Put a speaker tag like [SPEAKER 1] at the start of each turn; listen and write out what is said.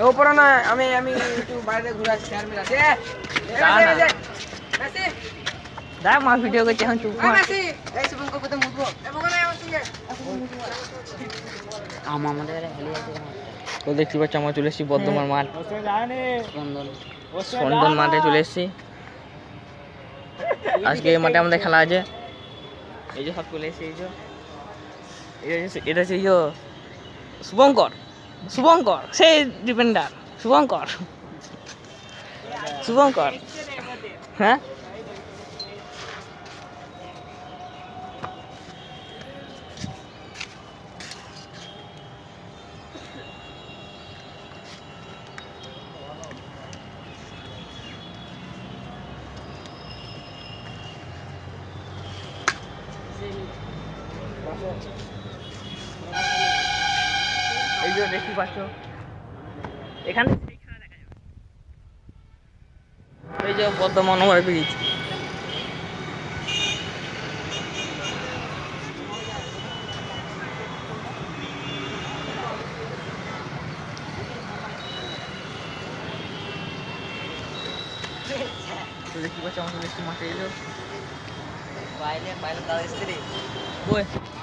[SPEAKER 1] ওপরে না আমি আমি একটু বাইরে ঘুরে আসছি আর মেলা
[SPEAKER 2] দেখ মা ভিডিও করছে এখন চুপ কর আমাদের হেলে আছে তো দেখতে পাচ্ছি আমরা চলে এসেছি বর্ধমান মাঠ স্পন্দন মাঠে চলে এসেছি আজকে এই মাঠে আমাদের খেলা আছে এই যে সব চলে এসেছে এটা হচ্ছে শুভঙ্কর শুভঙ্কর সেই ডিফেন্ডার শুভঙ্কর শুভঙ্কর হ্যাঁ এই যে দেখতে পাচ্ছ এখানে এই যে বর্ধমান ওভার ব্রিজ দেখতে পাচ্ছ আমাদের মাঠে এলো বাইরে বাইরে দাঁড়িয়ে